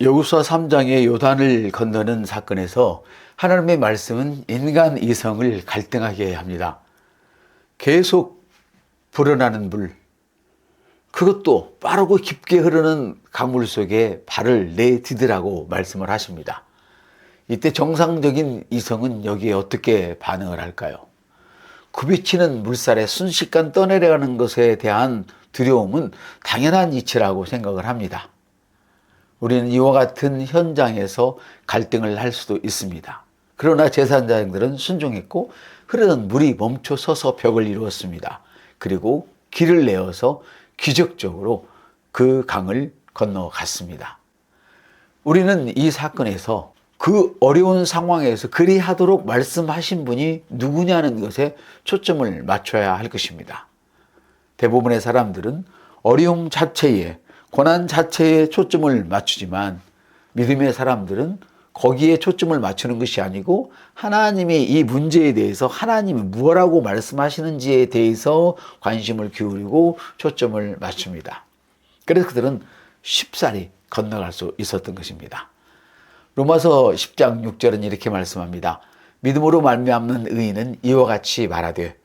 여호수아 3장의 요단을 건너는 사건에서 하나님의 말씀은 인간 이성을 갈등하게 합니다. 계속 불어나는 물, 그것도 빠르고 깊게 흐르는 강물 속에 발을 내디디라고 말씀을 하십니다. 이때 정상적인 이성은 여기에 어떻게 반응을 할까요? 굽이치는 물살에 순식간 떠내려가는 것에 대한 두려움은 당연한 이치라고 생각을 합니다. 우리는 이와 같은 현장에서 갈등을 할 수도 있습니다. 그러나 제사장들은 순종했고 흐르는 물이 멈춰 서서 벽을 이루었습니다. 그리고 길을 내어서 기적적으로 그 강을 건너갔습니다. 우리는 이 사건에서 그 어려운 상황에서 그리하도록 말씀하신 분이 누구냐는 것에 초점을 맞춰야 할 것입니다. 대부분의 사람들은 어려움 자체에, 고난 자체에 초점을 맞추지만 믿음의 사람들은 거기에 초점을 맞추는 것이 아니고 하나님의 이 문제에 대해서 하나님이 무엇라고 말씀하시는지에 대해서 관심을 기울이고 초점을 맞춥니다. 그래서 그들은 쉽사리 건너갈 수 있었던 것입니다. 로마서 10장 6절은 이렇게 말씀합니다. 믿음으로 말미암는 의인은 이와 같이 말하되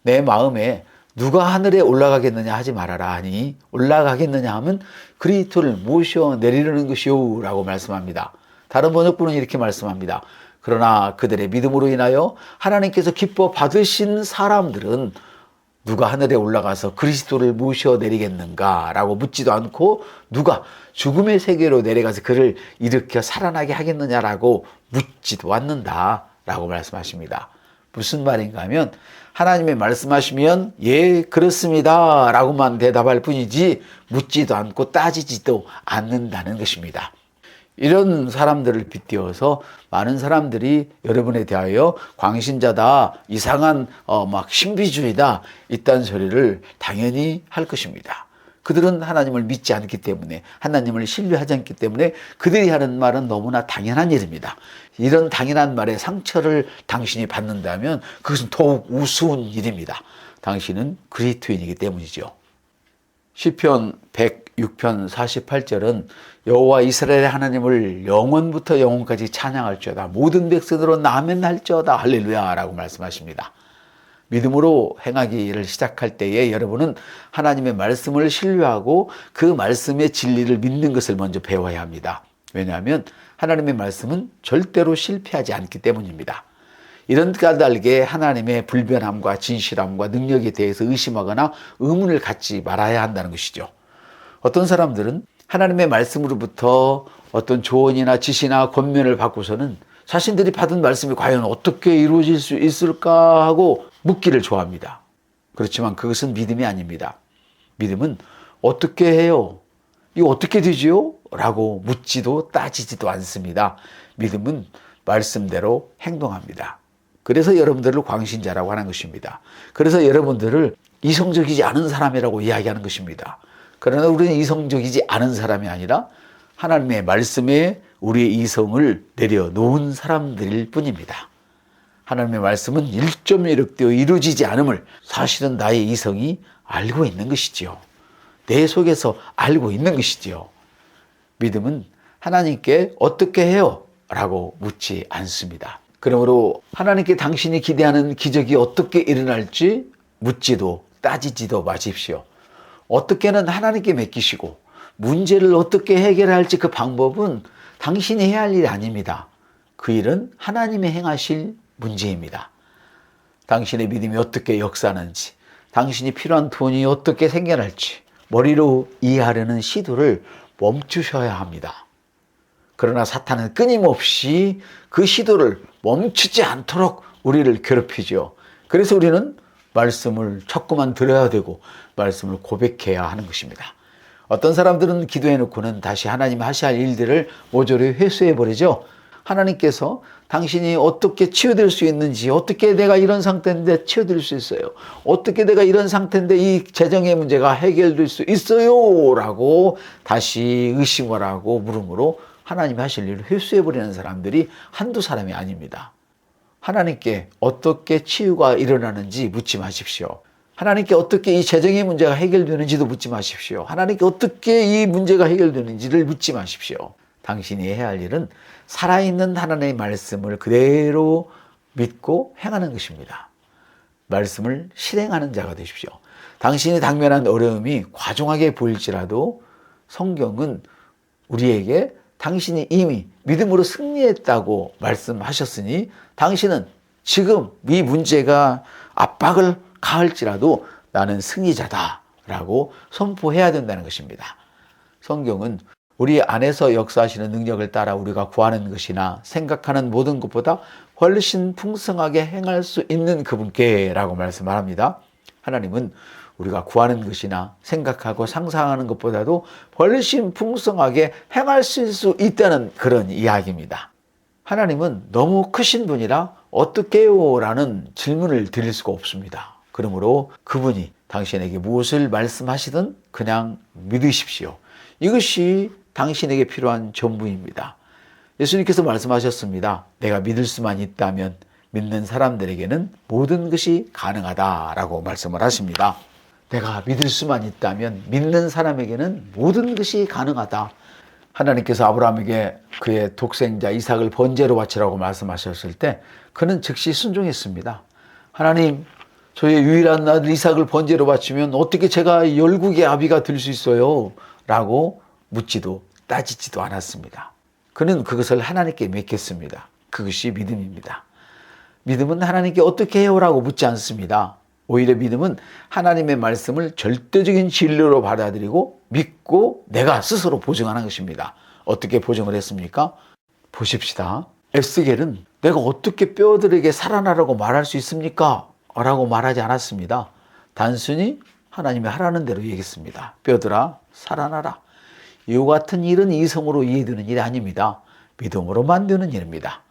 내 마음에 누가 하늘에 올라가겠느냐 하지 말아라 하니 올라가겠느냐 하면 그리스도를 모셔 내리려는 것이요 라고 말씀합니다. 다른 번역본은 이렇게 말씀합니다. 그러나 그들의 믿음으로 인하여 하나님께서 기뻐 받으신 사람들은 누가 하늘에 올라가서 그리스도를 모셔 내리겠는가 라고 묻지도 않고 누가 죽음의 세계로 내려가서 그를 일으켜 살아나게 하겠느냐라고 묻지도 않는다 라고 말씀하십니다. 무슨 말인가 하면 하나님의 말씀하시면 예 그렇습니다 라고만 대답할 뿐이지 묻지도 않고 따지지도 않는다는 것입니다. 이런 사람들을 빗대어서 많은 사람들이 여러분에 대하여 광신자다, 이상한 막 신비주의다 이딴 소리를 당연히 할 것입니다. 그들은 하나님을 믿지 않기 때문에 하나님을 신뢰하지 않기 때문에 그들이 하는 말은 너무나 당연한 일입니다. 이런 당연한 말에 상처를 당신이 받는다면 그것은 더욱 우스운 일입니다. 당신은 그리스도인이기 때문이죠. 시편 106편 48절은 여호와 이스라엘의 하나님을 영원부터 영원까지 찬양할지어다 모든 백성으로 아멘할지어다 할렐루야라고 말씀하십니다. 믿음으로 행하기를 시작할 때에 여러분은 하나님의 말씀을 신뢰하고 그 말씀의 진리를 믿는 것을 먼저 배워야 합니다. 왜냐하면 하나님의 말씀은 절대로 실패하지 않기 때문입니다. 이런 까닭에 하나님의 불변함과 진실함과 능력에 대해서 의심하거나 의문을 갖지 말아야 한다는 것이죠. 어떤 사람들은 하나님의 말씀으로부터 어떤 조언이나 지시나 권면을 받고서는 자신들이 받은 말씀이 과연 어떻게 이루어질 수 있을까 하고 묻기를 좋아합니다. 그렇지만 그것은 믿음이 아닙니다. 믿음은 어떻게 해요? 이거 어떻게 되지요? 라고 묻지도 따지지도 않습니다. 믿음은 말씀대로 행동합니다. 그래서 여러분들을 광신자라고 하는 것입니다. 그래서 여러분들을 이성적이지 않은 사람이라고 이야기하는 것입니다. 그러나 우리는 이성적이지 않은 사람이 아니라 하나님의 말씀에 우리의 이성을 내려놓은 사람들일 뿐입니다. 하나님의 말씀은 1.1획되어 이루어지지 않음을 사실은 나의 이성이 알고 있는 것이지요. 내 속에서 알고 있는 것이지요. 믿음은 하나님께 어떻게 해요? 라고 묻지 않습니다. 그러므로 하나님께 당신이 기대하는 기적이 어떻게 일어날지 묻지도 따지지도 마십시오. 어떻게는 하나님께 맡기시고 문제를 어떻게 해결할지 그 방법은 당신이 해야 할 일이 아닙니다. 그 일은 하나님이 행하실 문제입니다. 당신의 믿음이 어떻게 역사하는지, 당신이 필요한 돈이 어떻게 생겨날지 머리로 이해하려는 시도를 멈추셔야 합니다. 그러나 사탄은 끊임없이 그 시도를 멈추지 않도록 우리를 괴롭히죠. 그래서 우리는 말씀을 자꾸만 들어야 되고 말씀을 고백해야 하는 것입니다. 어떤 사람들은 기도해놓고는 다시 하나님 하셔야 할 일들을 모조리 회수해버리죠. 하나님께서 당신이 어떻게 치유될 수 있는지, 어떻게 내가 이런 상태인데 치유될 수 있어요, 어떻게 내가 이런 상태인데 이 재정의 문제가 해결될 수 있어요 라고 다시 의심을 하고 물음으로 하나님이 하실 일을 회수해버리는 사람들이 한두 사람이 아닙니다. 하나님께 어떻게 치유가 일어나는지 묻지 마십시오. 하나님께 어떻게 이 재정의 문제가 해결되는지도 묻지 마십시오. 하나님께 어떻게 이 문제가 해결되는지를 묻지 마십시오. 당신이 해야 할 일은 살아있는 하나님의 말씀을 그대로 믿고 행하는 것입니다. 말씀을 실행하는 자가 되십시오. 당신이 당면한 어려움이 과중하게 보일지라도 성경은 우리에게 당신이 이미 믿음으로 승리했다고 말씀하셨으니 당신은 지금 이 문제가 압박을 가할지라도 나는 승리자다라고 선포해야 된다는 것입니다. 성경은 우리 안에서 역사하시는 능력을 따라 우리가 구하는 것이나 생각하는 모든 것보다 훨씬 풍성하게 행할 수 있는 그분께라고 말씀합니다. 하나님은 우리가 구하는 것이나 생각하고 상상하는 것보다도 훨씬 풍성하게 행할 수 있다는 그런 이야기입니다. 하나님은 너무 크신 분이라 어떻게요? 라는 질문을 드릴 수가 없습니다. 그러므로 그분이 당신에게 무엇을 말씀하시든 그냥 믿으십시오. 이것이 당신에게 필요한 전부입니다. 예수님께서 말씀하셨습니다. 내가 믿을 수만 있다면 믿는 사람들에게는 모든 것이 가능하다라고 말씀을 하십니다. 내가 믿을 수만 있다면 믿는 사람에게는 모든 것이 가능하다. 하나님께서 아브라함에게 그의 독생자 이삭을 번제로 바치라고 말씀하셨을 때 그는 즉시 순종했습니다. 하나님, 저의 유일한 아들 이삭을 번제로 바치면 어떻게 제가 열국의 아비가 될 수 있어요? 라고 묻지도 따지지도 않았습니다. 그는 그것을 하나님께 맡겼습니다. 그것이 믿음입니다. 믿음은 하나님께 어떻게 해요? 라고 묻지 않습니다. 오히려 믿음은 하나님의 말씀을 절대적인 진리로 받아들이고 믿고 내가 스스로 보증하는 것입니다. 어떻게 보증을 했습니까? 보십시다. 에스겔은 내가 어떻게 뼈들에게 살아나라고 말할 수 있습니까? 라고 말하지 않았습니다. 단순히 하나님이 하라는 대로 얘기했습니다. 뼈들아 살아나라. 이와 같은 일은 이성으로 이해되는 일이 아닙니다. 믿음으로 만드는 일입니다.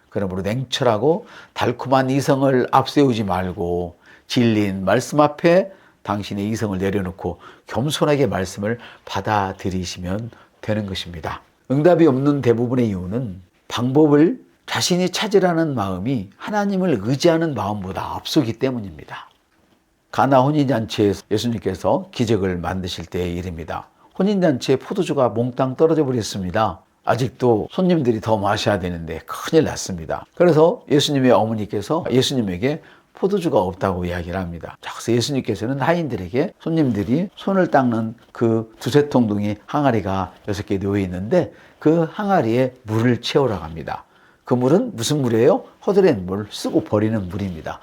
그러므로 냉철하고 달콤한 이성을 앞세우지 말고 진리인 말씀 앞에 당신의 이성을 내려놓고 겸손하게 말씀을 받아들이시면 되는 것입니다. 응답이 없는 대부분의 이유는 방법을 자신이 찾으라는 마음이 하나님을 의지하는 마음보다 앞서기 때문입니다. 가나 혼인잔치에서 예수님께서 기적을 만드실 때의 일입니다. 혼인잔치에 포도주가 몽땅 떨어져 버렸습니다. 아직도 손님들이 더 마셔야 되는데 큰일 났습니다. 그래서 예수님의 어머니께서 예수님에게 포도주가 없다고 이야기를 합니다. 그래서 예수님께서는 하인들에게 손님들이 손을 닦는 그 두세 통둥이 항아리가 6개 놓여 있는데 그 항아리에 물을 채우라고 합니다. 그 물은 무슨 물이에요? 허드렛 물, 쓰고 버리는 물입니다.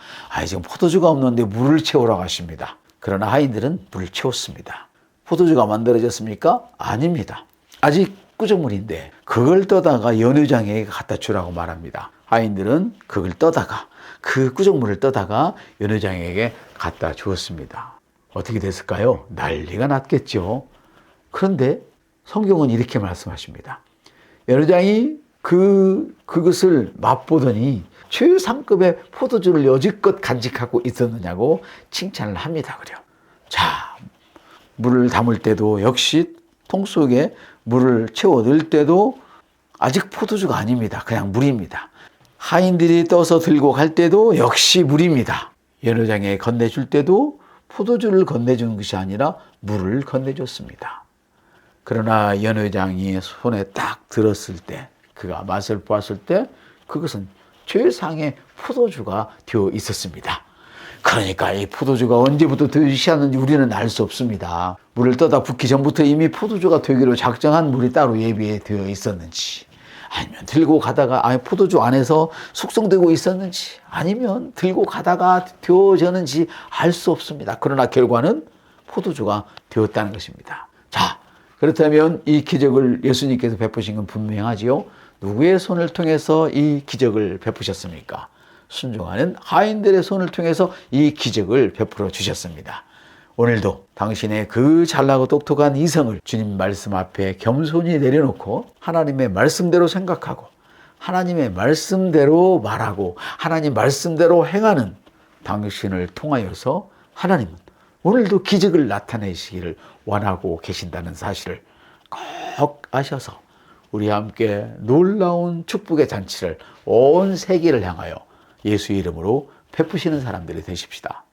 지금 포도주가 없는데 물을 채우라고 하십니다. 그러나 하인들은 물을 채웠습니다. 포도주가 만들어졌습니까? 아닙니다. 아직 꾸정물인데 그걸 떠다가 연회장에게 갖다 주라고 말합니다. 하인들은 그걸 떠다가 그 꾸정물을 떠다가 연회장에게 갖다 주었습니다. 어떻게 됐을까요? 난리가 났겠죠. 그런데 성경은 이렇게 말씀하십니다. 연회장이 그것을 맛보더니 최상급의 포도주를 여지껏 간직하고 있었느냐고 칭찬을 합니다. 그래요. 자, 물을 담을 때도 역시 통 속에 물을 채워 넣을 때도 아직 포도주가 아닙니다. 그냥 물입니다. 하인들이 떠서 들고 갈 때도 역시 물입니다. 연회장에 건네줄 때도 포도주를 건네주는 것이 아니라 물을 건네줬습니다. 그러나 연회장이 손에 딱 들었을 때 그가 맛을 보았을 때 그것은 최상의 포도주가 되어 있었습니다. 그러니까 이 포도주가 언제부터 되기 시작했는지 우리는 알 수 없습니다. 물을 떠다 붓기 전부터 이미 포도주가 되기로 작정한 물이 따로 예비되어 있었는지, 아니면 들고 가다가 포도주 안에서 숙성되고 있었는지, 아니면 들고 가다가 되어졌는지 알 수 없습니다. 그러나 결과는 포도주가 되었다는 것입니다. 자, 그렇다면 이 기적을 예수님께서 베푸신 건 분명하지요. 누구의 손을 통해서 이 기적을 베푸셨습니까? 순종하는 하인들의 손을 통해서 이 기적을 베풀어 주셨습니다. 오늘도 당신의 그 잘나고 똑똑한 이성을 주님 말씀 앞에 겸손히 내려놓고 하나님의 말씀대로 생각하고 하나님의 말씀대로 말하고 하나님 말씀대로 행하는 당신을 통하여서 하나님은 오늘도 기적을 나타내시기를 원하고 계신다는 사실을 꼭 아셔서 우리 함께 놀라운 축복의 잔치를 온 세계를 향하여 예수 이름으로 베푸시는 사람들이 되십시다.